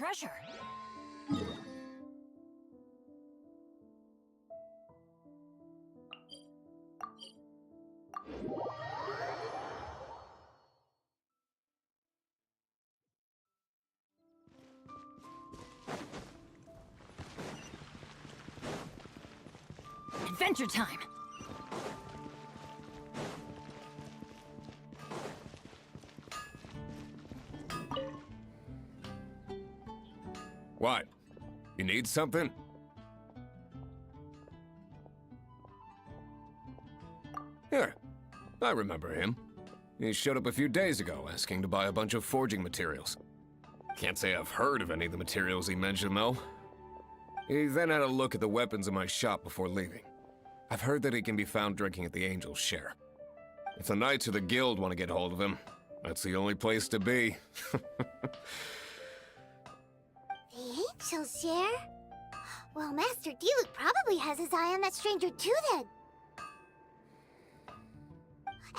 treasure. Adventure time! What? You need something? Here. I remember him. He showed up a few days ago asking to buy a bunch of forging materials. Can't say I've heard of any of the materials he mentioned, though. He then had a look at the weapons in my shop before leaving. I've heard that he can be found drinking at the Angel's Share. If the Knights or the Guild want to get hold of him, that's the only place to be. The Angel's Share? Well, Master Diluc probably has his eye on that stranger too, then.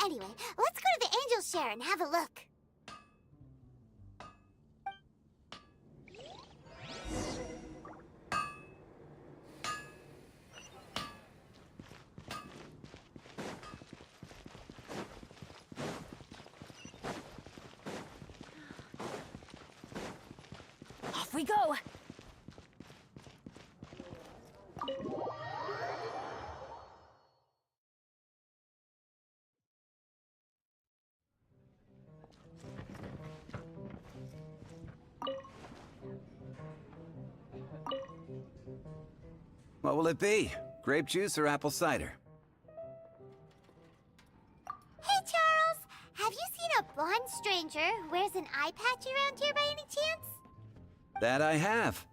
Anyway, let's go to the Angel's Share and have a look. Off we go! What will it be? Grape juice or apple cider? Hey, Charles! Have you seen a blonde stranger who wears an eye patch around here by any chance? That I have.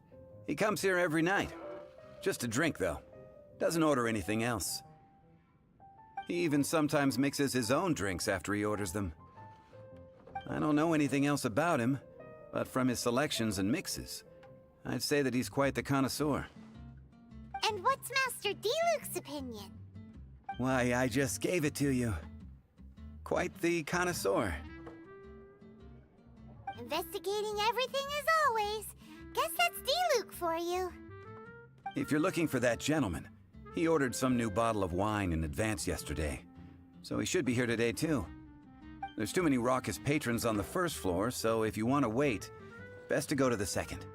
He comes here every night. Just to drink, though. Doesn't order anything else. He even sometimes mixes his own drinks after he orders them. I don't know anything else about him, but from his selections and mixes, I'd say that he's quite the connoisseur. And what's Master Diluc's opinion? Why, I just gave it to you. Quite the connoisseur. Investigating everything as always. Guess that's Diluc for you. If you're looking for that gentleman, he ordered some new bottle of wine in advance yesterday, so he should be here today too. There's too many raucous patrons on the first floor, so if you want to wait, best to go to the second.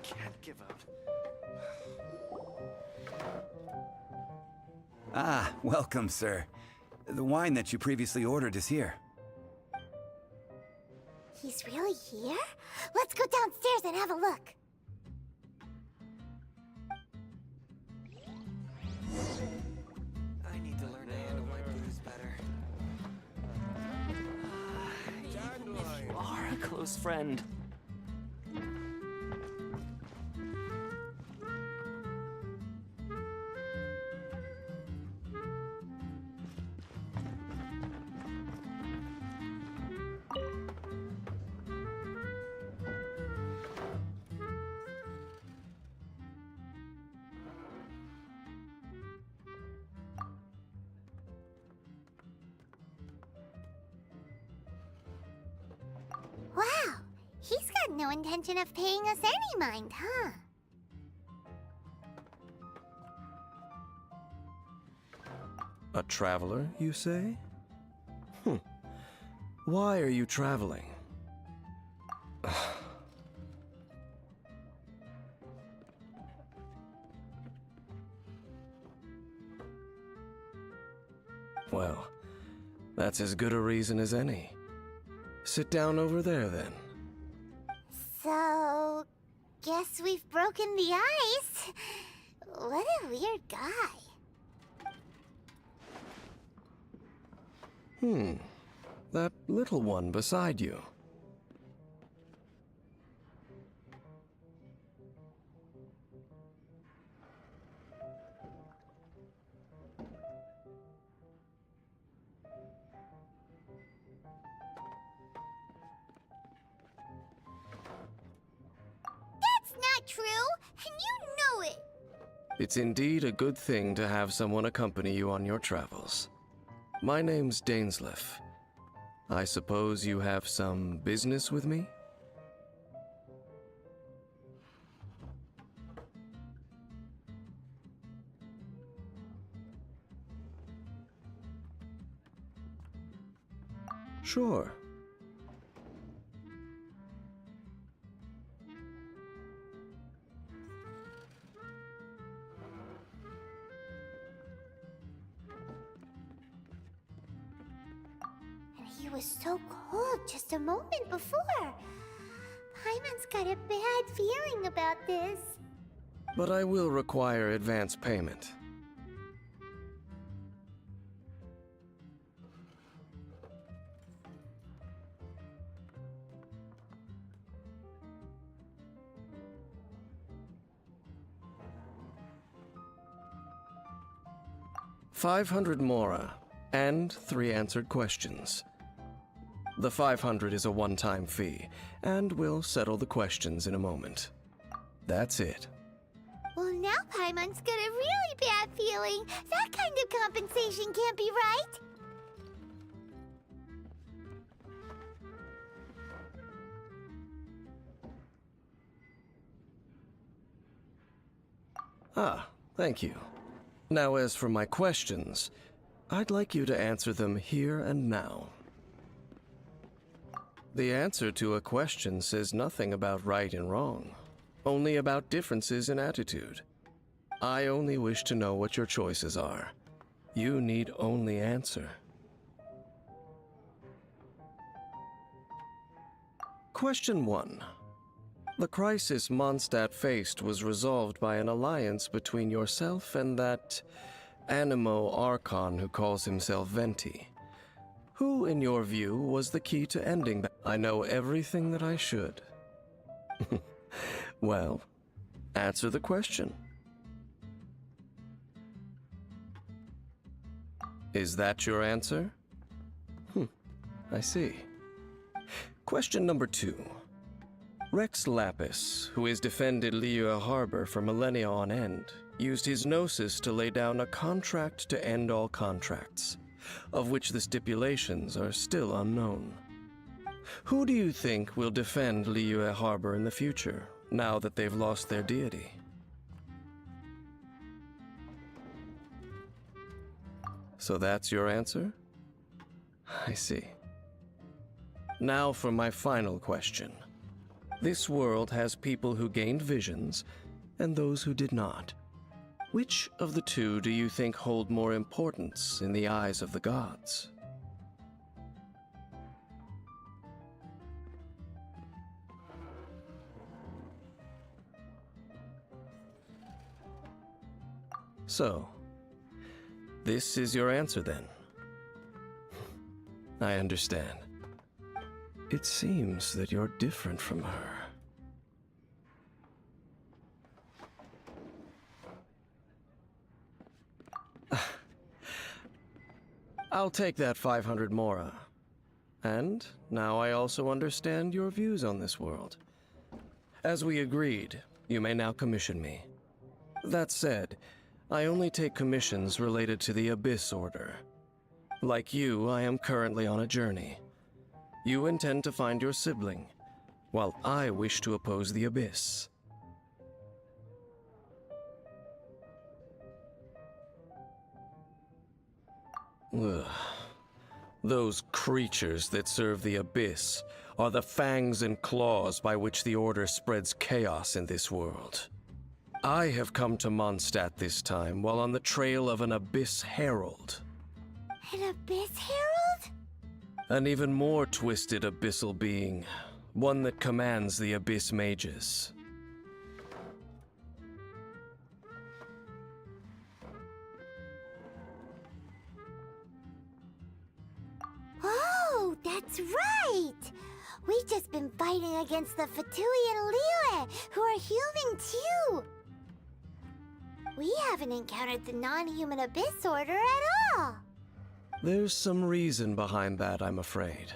Can't give up. Ah, welcome, sir. The wine that you previously ordered is here. He's really here? Let's go downstairs and have a look. I need to learn to handle my booze better. Even if you are a close friend. had no intention of paying us any mind, huh? A traveler, you say? Why are you traveling? Well, that's as good a reason as any. Sit down over there, then. So, guess we've broken the ice. What a weird guy. That little one beside you. That's not true, and you know it. It's indeed a good thing to have someone accompany you on your travels. My name's Dainleft. I suppose you have some business with me? Sure. He was so cold just a moment before. Paimon's got a bad feeling about this. But I will require advance payment. $500 mora, and 3 answered questions. The 500 is a one-time fee, and we'll settle the questions in a moment. That's it. Well, now Paimon's got a really bad feeling. That kind of compensation can't be right. Ah, thank you. Now, as for my questions, I'd like you to answer them here and now. The answer to a question says nothing about right and wrong, only about differences in attitude. I only wish to know what your choices are. You need only answer. Question 1. The crisis Mondstadt faced was resolved by an alliance between yourself and that Animo Archon who calls himself Venti. Who, in your view, was the key to ending that? I know everything that I should. Well, answer the question. Is that your answer? I see. Question number 2. Rex Lapis, who has defended Liyue Harbor for millennia on end, used his gnosis to lay down a contract to end all contracts, of which the stipulations are still unknown. Who do you think will defend Liyue Harbor in the future, now that they've lost their deity? So that's your answer? I see. Now for my final question. This world has people who gained visions, and those who did not. Which of the two do you think hold more importance in the eyes of the gods? So, this is your answer then? I understand. It seems that you're different from her. I'll take that 500 mora. And now I also understand your views on this world. As we agreed, you may now commission me. That said, I only take commissions related to the Abyss Order. Like you, I am currently on a journey. You intend to find your sibling. while I wish to oppose the abyss. Ugh. Those creatures that serve the abyss are the fangs and claws by which the Order spreads chaos in this world. I have come to Mondstadt this time while on the trail of an abyss herald. An abyss herald? An even more twisted abyssal being, one that commands the abyss mages. Oh, that's right! We've just been fighting against the Fatui and Liyue, who are human too! We haven't encountered the non-human Abyss Order at all! There's some reason behind that, I'm afraid.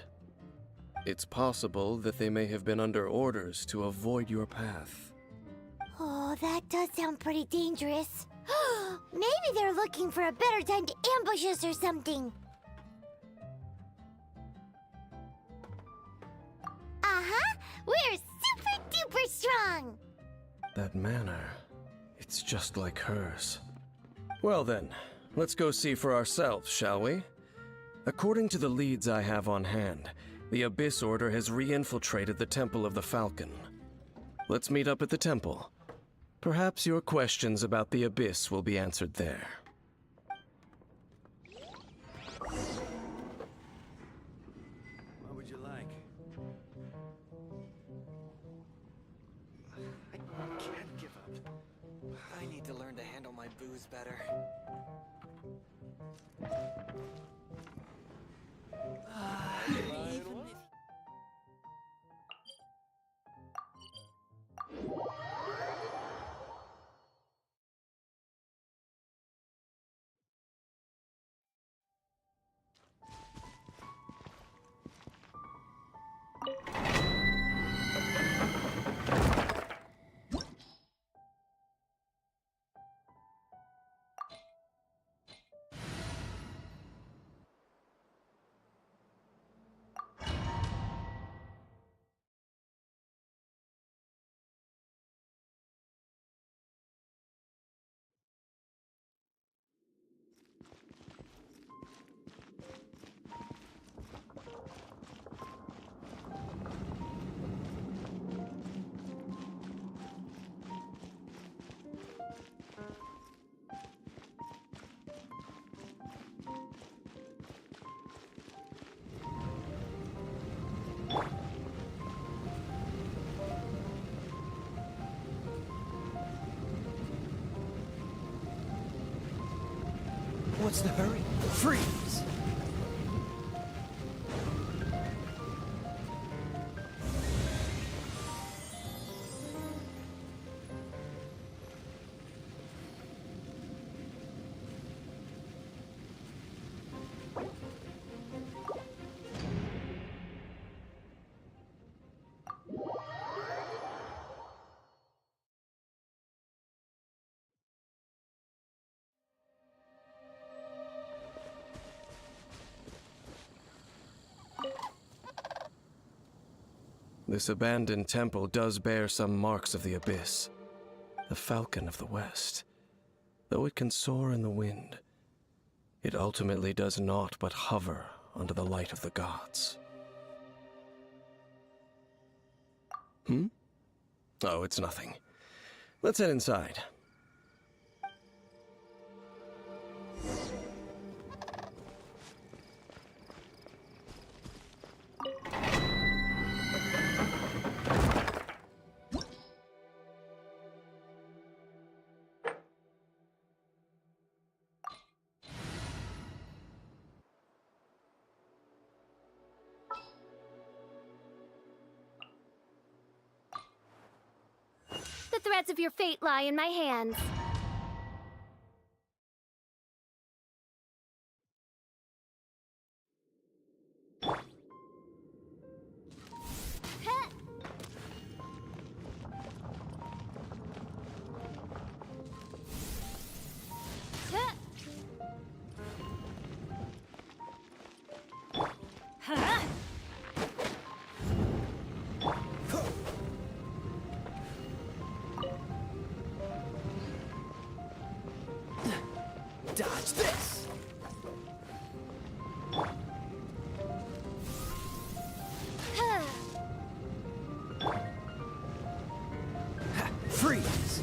It's possible that they may have been under orders to avoid your path. Oh, that does sound pretty dangerous. Maybe they're looking for a better time to ambush us or something. Uh-huh! We're super duper strong! That manner, it's just like hers. Well then, let's go see for ourselves, shall we? According to the leads I have on hand, the Abyss Order has re-infiltrated the Temple of the Falcon. Let's meet up at the temple. Perhaps your questions about the Abyss will be answered there. What would you like? I can't give up. I need to learn to handle my booze better. What's the hurry? Freeze! This abandoned temple does bear some marks of the Abyss. The Falcon of the West. Though it can soar in the wind, it ultimately does naught but hover under the light of the gods. Oh, it's nothing. Let's head inside. The threads of your fate lie in my hands. Dodge this! Ha, freeze!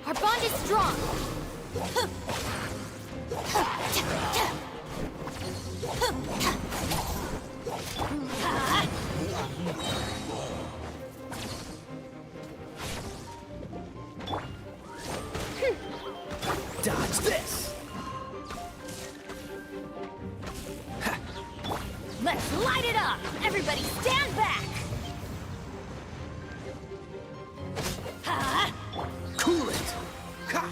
Our bond is strong. Dodge this! Let's light it up! Everybody stand back! Cool it! Ha!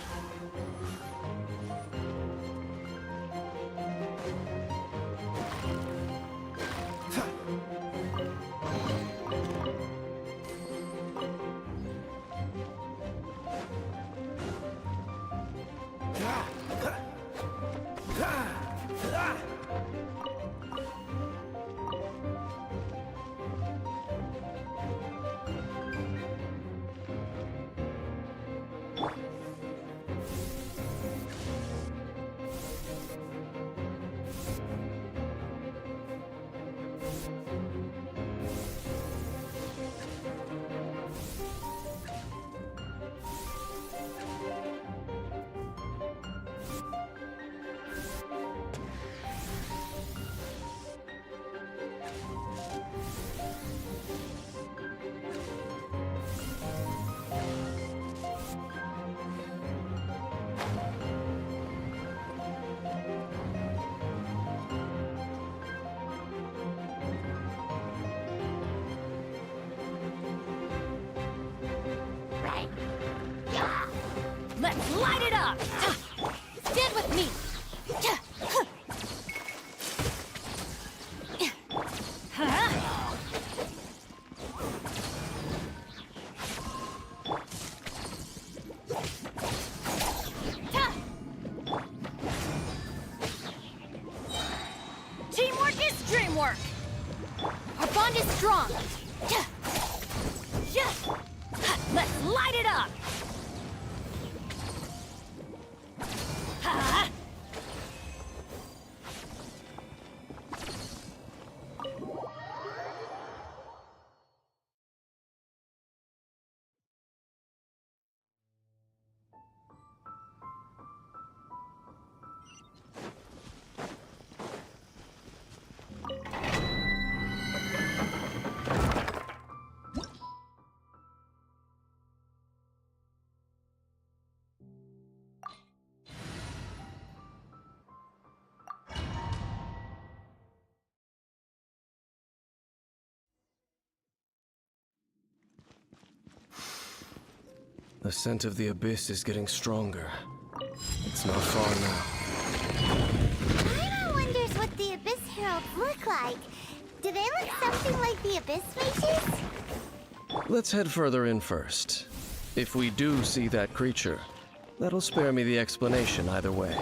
Let's light it up! Stand with me! Teamwork is dreamwork! Our bond is strong! Let's light it up! The scent of the abyss is getting stronger. It's not far now. Paimon wonders what the Abyss Heralds look like. Do they look something like the Abyss Mages? Let's head further in first. If we do see that creature, that'll spare me the explanation either way.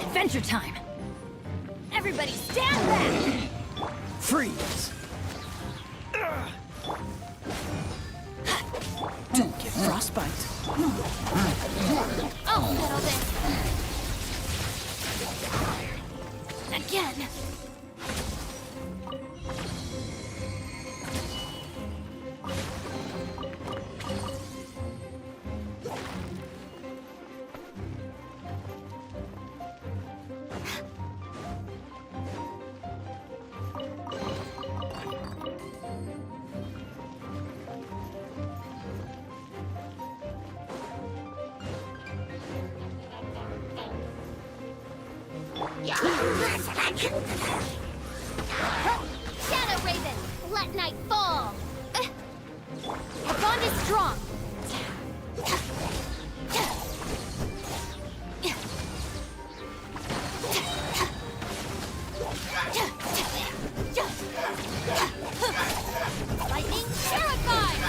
Adventure time! Everybody stand back! Freeze! Don't get frostbite. I'll settle this! Again! Shadow Raven, let night fall! Our bond is strong! Lightning terrified!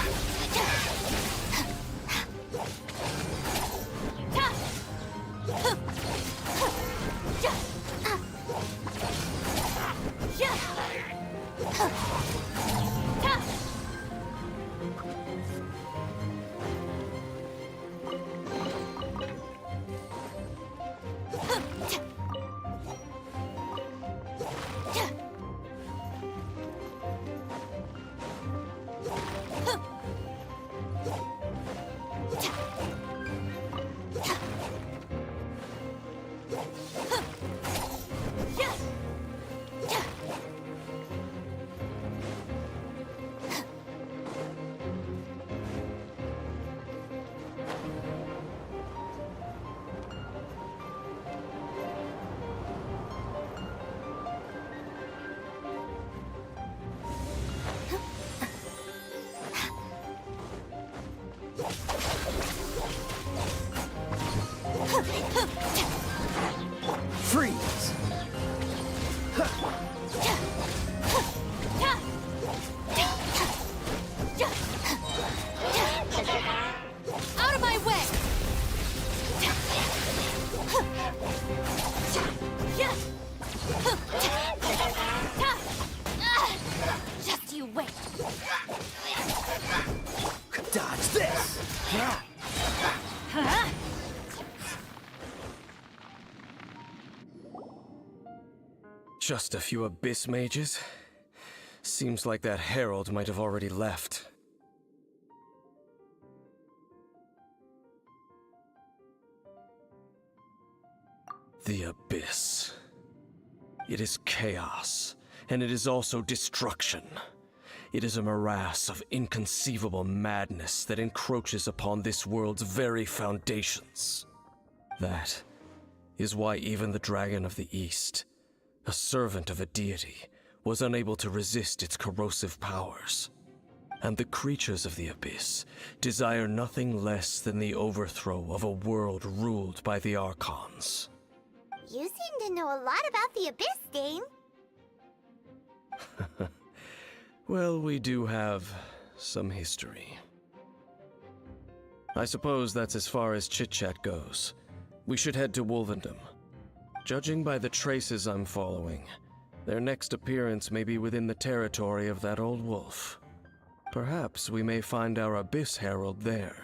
Freeze! Out of my way! Just you wait! Dodge this! Huh? Just a few abyss mages? Seems like that herald might have already left. The abyss. It is chaos, and it is also destruction. It is a morass of inconceivable madness that encroaches upon this world's very foundations. That is why even the Dragon of the East, a servant of a deity, was unable to resist its corrosive powers. And the creatures of the abyss desire nothing less than the overthrow of a world ruled by the Archons. You seem to know a lot about the Abyss, Dane. Well, we do have some history. I suppose that's as far as chit-chat goes. We should head to Wolvendom. Judging by the traces I'm following, their next appearance may be within the territory of that old wolf. Perhaps we may find our Abyss Herald there.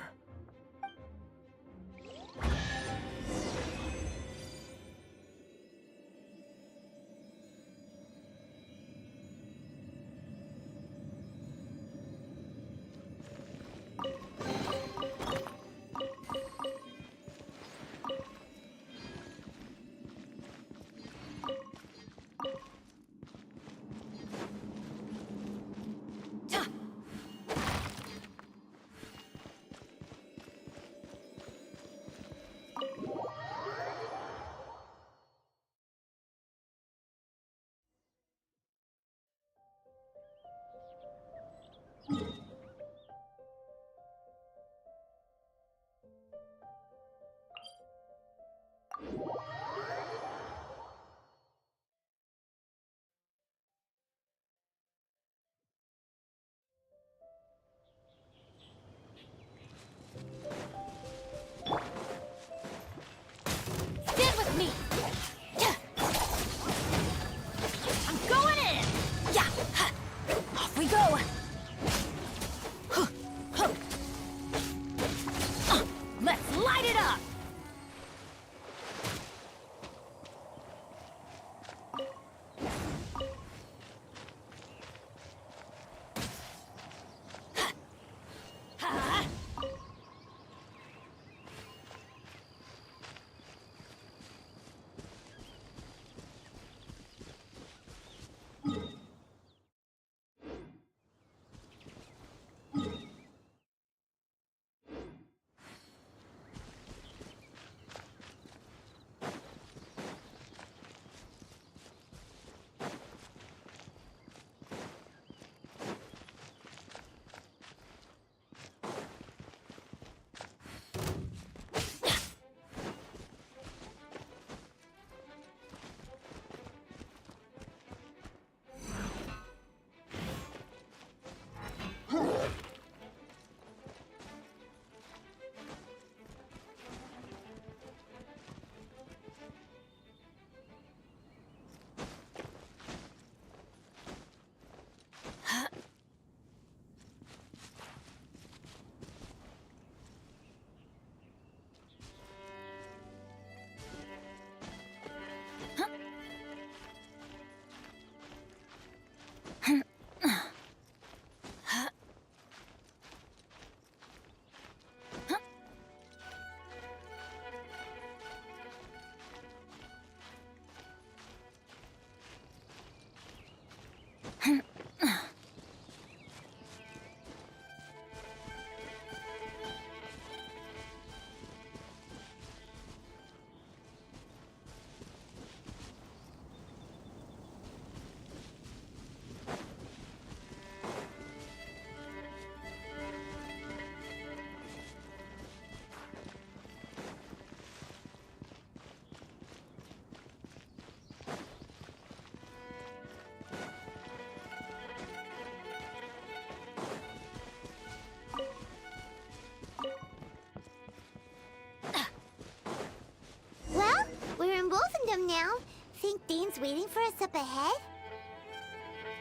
now? Think Dane's waiting for us up ahead?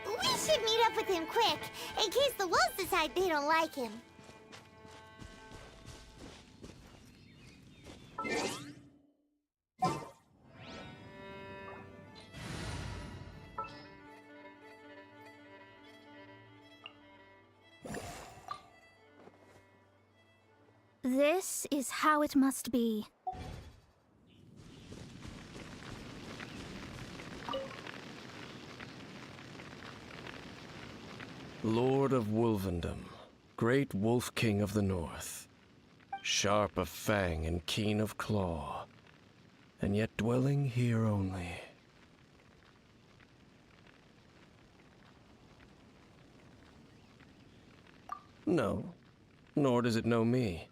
We should meet up with him quick, in case the wolves decide they don't like him. This is how it must be. Lord of Wolvendom, great Wolf King of the North, sharp of fang and keen of claw, and yet dwelling here only. No, nor does it know me.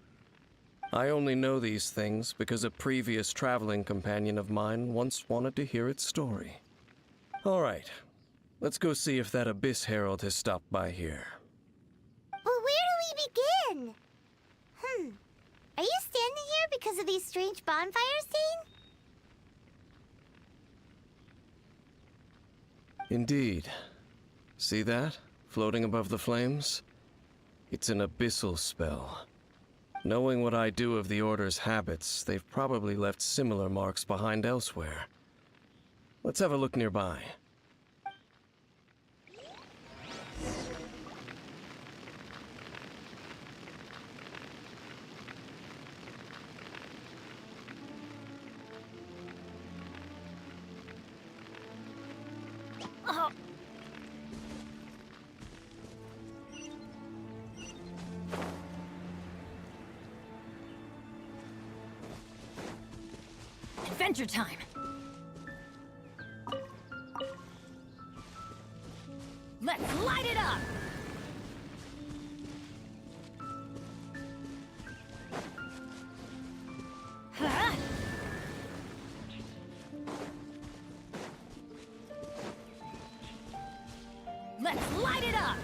I only know these things because a previous traveling companion of mine once wanted to hear its story. All right, let's go see if that Abyss Herald has stopped by here. Well, where do we begin? Are you standing here because of these strange bonfires, Dane? Indeed. See that, floating above the flames? It's an abyssal spell. Knowing what I do of the Order's habits, they've probably left similar marks behind elsewhere. Let's have a look nearby. Adventure time! Let's light it up! Huh? Let's light it up!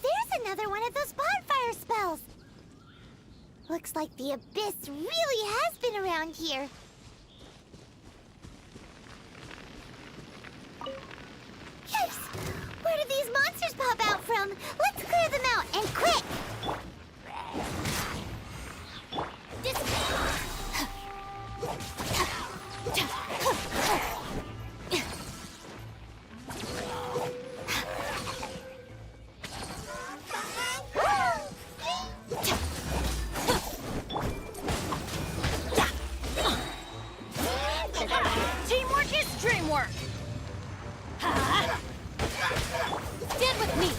There's another one of those bonfire spells! Looks like the Abyss really has been around here. Yikes! Where did these monsters pop out from? Let's clear them out, and quick! Teamwork is dreamwork! Stand with me!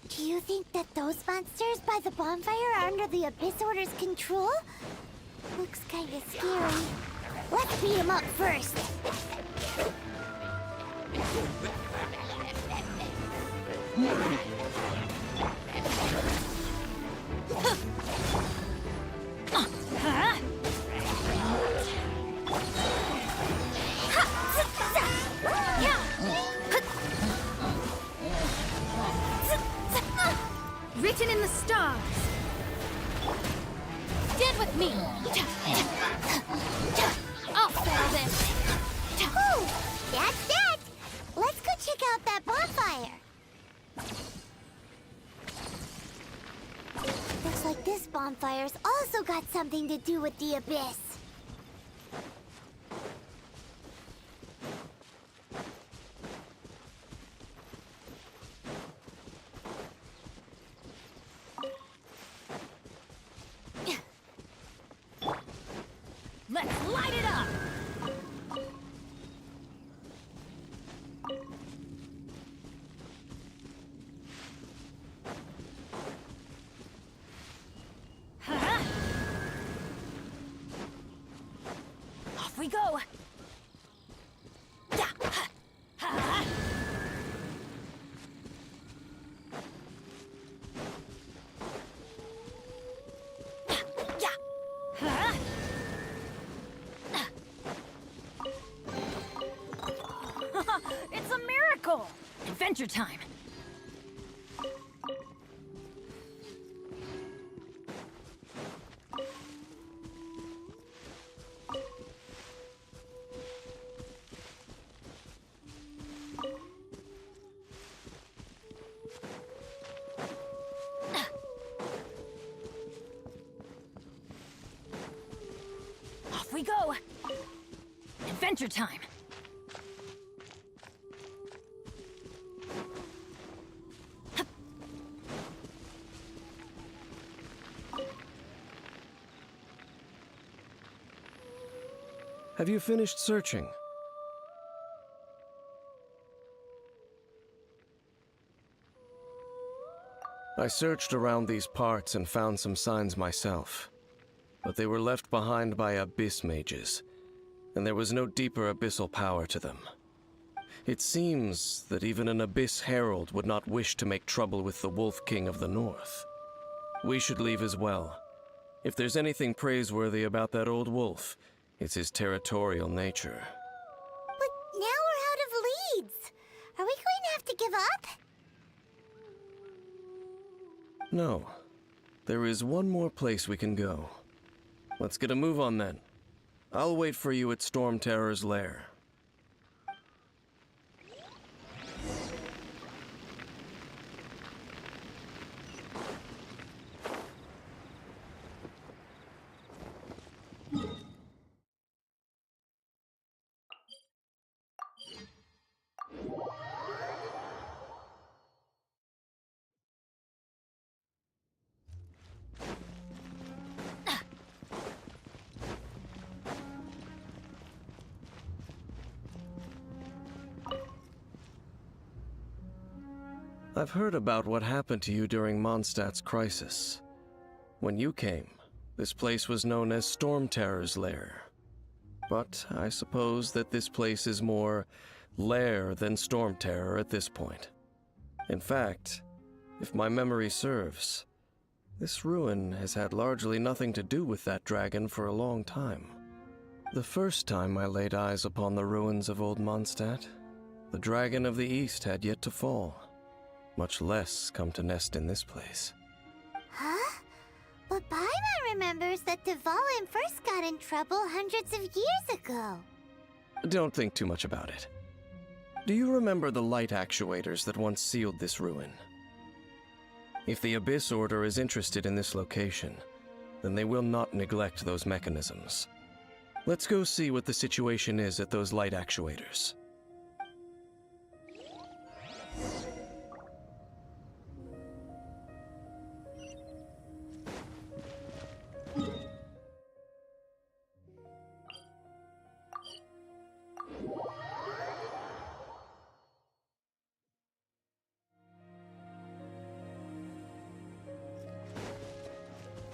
Do you think that those monsters by the bonfire are under the Abyss Order's control? Looks kinda scary. Let's beat them up first. Written in the stars. Stand with me! also got something to do with the abyss. Let's light it up! Off we go! It's a miracle! Adventure time! Off we go! Adventure time! Have you finished searching? I searched around these parts and found some signs myself, but they were left behind by abyss mages, and there was no deeper abyssal power to them. It seems that even an abyss herald would not wish to make trouble with the Wolf King of the North. We should leave as well. If there's anything praiseworthy about that old wolf, it's his territorial nature. But now we're out of leads. Are we going to have to give up? No. There is one more place we can go. Let's get a move on then. I'll wait for you at Storm Terror's lair. I've heard about what happened to you during Mondstadt's crisis. When you came, this place was known as Storm Terror's lair. But I suppose that this place is more lair than Storm Terror at this point. In fact, if my memory serves, this ruin has had largely nothing to do with that dragon for a long time. The first time I laid eyes upon the ruins of Old Mondstadt, the dragon of the East had yet to fall, much less come to nest in this place. Huh? But Paimon remembers that Dvalin first got in trouble hundreds of years ago. Don't think too much about it. Do you remember the light actuators that once sealed this ruin? If the Abyss Order is interested in this location, then they will not neglect those mechanisms. Let's go see what the situation is at those light actuators.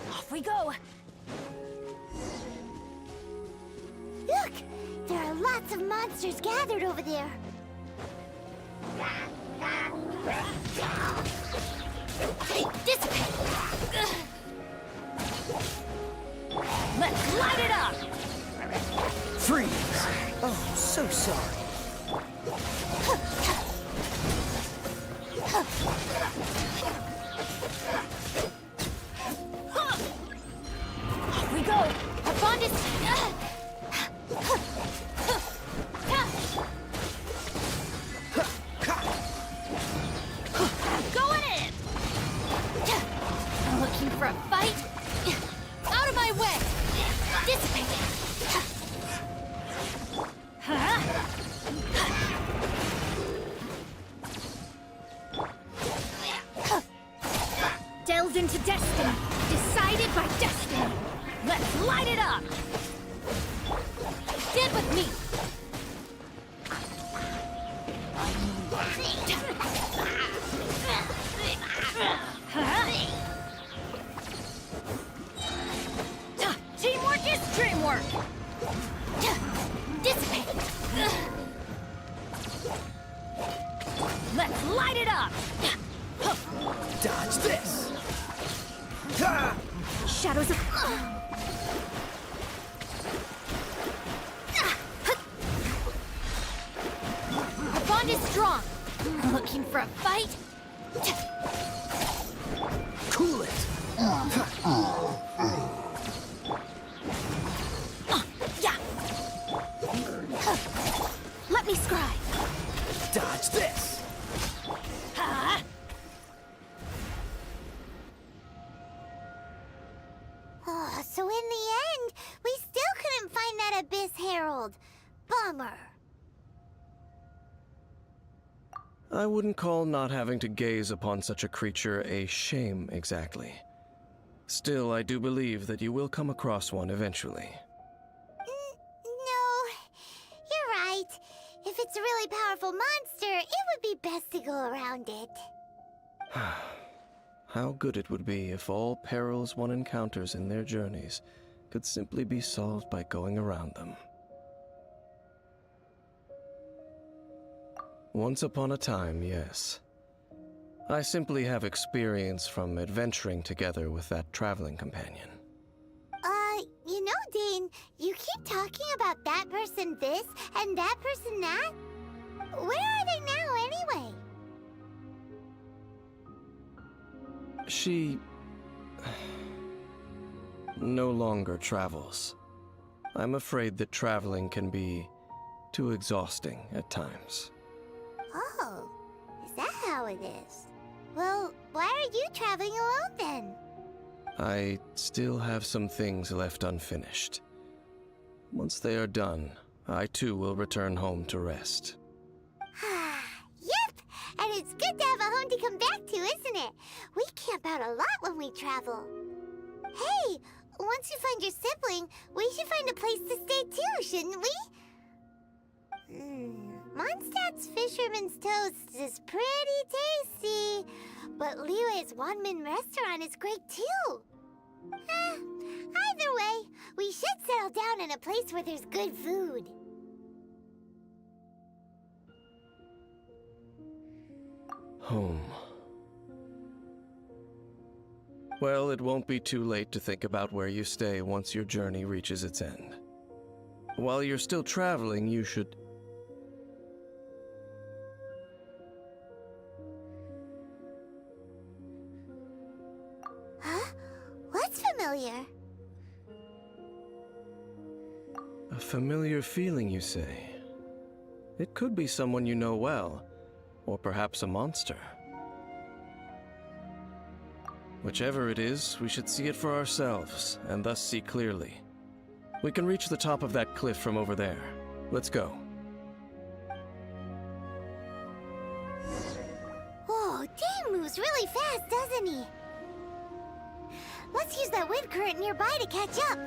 Off we go! Look! There are lots of monsters gathered over there. Dissipate! Let's light it up! Freeze! Oh, so sorry. Off we go! Our bond is... Going in! Looking for a fight? Out of my Destiny. Decided by destiny. Let's light it up! Stand with me! Teamwork is dreamwork! Dissipate! Let's light it up! Dodge this! Shadows of... Our bond is strong! Looking for a fight? Cool it! Yeah! Let me scry. Dodge this! Ha! Oh, so in the end, we still couldn't find that Abyss Herald. Bummer. I wouldn't call not having to gaze upon such a creature a shame exactly. Still, I do believe that you will come across one eventually. No, you're right. If it's a really powerful monster, it would be best to go around it. How good it would be if all perils one encounters in their journeys could simply be solved by going around them. Once upon a time, yes. I simply have experience from adventuring together with that traveling companion. You know, Dane, you keep talking about that person this and that person that. Where are they now, anyway? She... no longer travels. I'm afraid that traveling can be too exhausting at times. Oh, is that how it is? Well, why are you traveling alone then? I still have some things left unfinished. Once they are done, I too will return home to rest. Yep, and it's good to have a home to come back to, isn't it? We camp out a lot when we travel. Hey, once you find your sibling, we should find a place to stay too, shouldn't we? Mondstadt's Fisherman's Toast is pretty tasty, but Liyue's Wanmin restaurant is great too. Either way, we should settle down in a place where there's good food. Home. Well, it won't be too late to think about where you stay once your journey reaches its end. While you're still traveling, you should... Huh? What's familiar? A familiar feeling, you say? It could be someone you know well, or perhaps a monster. Whichever it is, we should see it for ourselves, and thus see clearly. We can reach the top of that cliff from over there. Let's go. Oh, Dane moves really fast, doesn't he? Let's use that wind current nearby to catch up.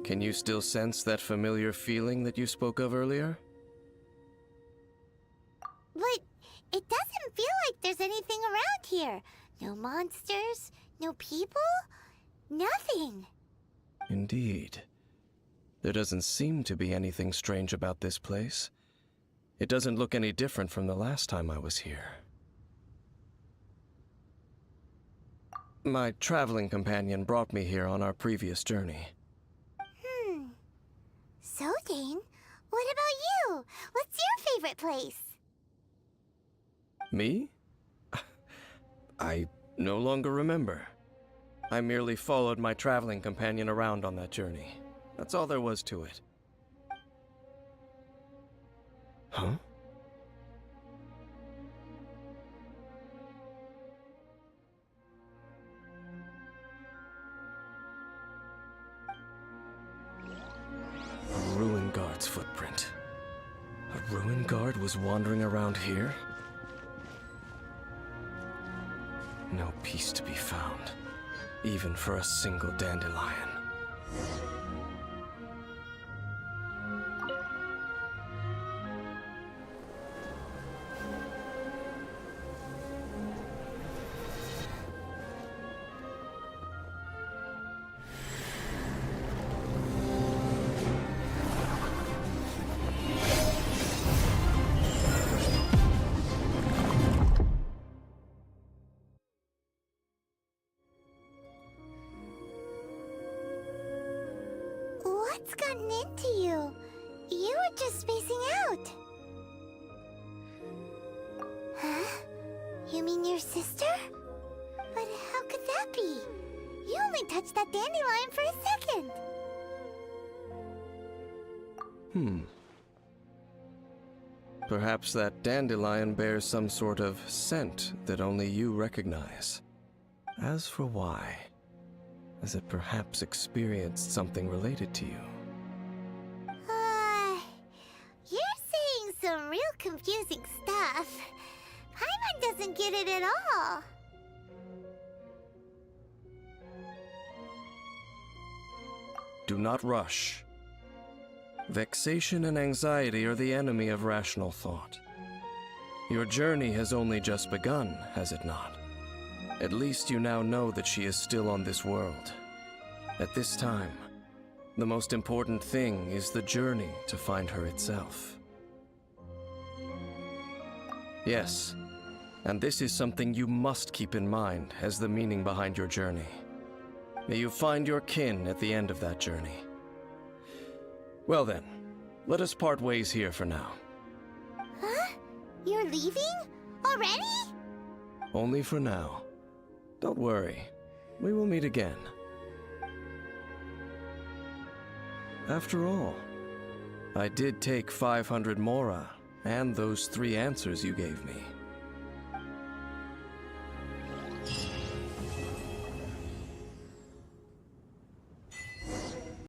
Can you still sense that familiar feeling that you spoke of earlier? But it doesn't feel like there's anything around here. No monsters, no people, nothing. Indeed. There doesn't seem to be anything strange about this place. It doesn't look any different from the last time I was here. My traveling companion brought me here on our previous journey. So, Dane, what about you? What's your favorite place? Me? I no longer remember. I merely followed my traveling companion around on that journey. That's all there was to it. Huh? A ruin guard's footprint. A ruin guard was wandering around here? No peace to be found, even for a single dandelion. What's gotten into you? You were just spacing out. Huh? You mean your sister? But how could that be? You only touched that dandelion for a second. Perhaps that dandelion bears some sort of scent that only you recognize. As for why, has it perhaps experienced something related to you? You're saying some real confusing stuff. Paimon doesn't get it at all. Do not rush. Vexation and anxiety are the enemy of rational thought. Your journey has only just begun, has it not? At least you now know that she is still on this world. At this time, the most important thing is the journey to find her itself. Yes, and this is something you must keep in mind as the meaning behind your journey. May you find your kin at the end of that journey. Well then, let us part ways here for now. Huh? You're leaving? Already? Only for now. Don't worry, we will meet again. After all, I did take 500 mora and those 3 answers you gave me.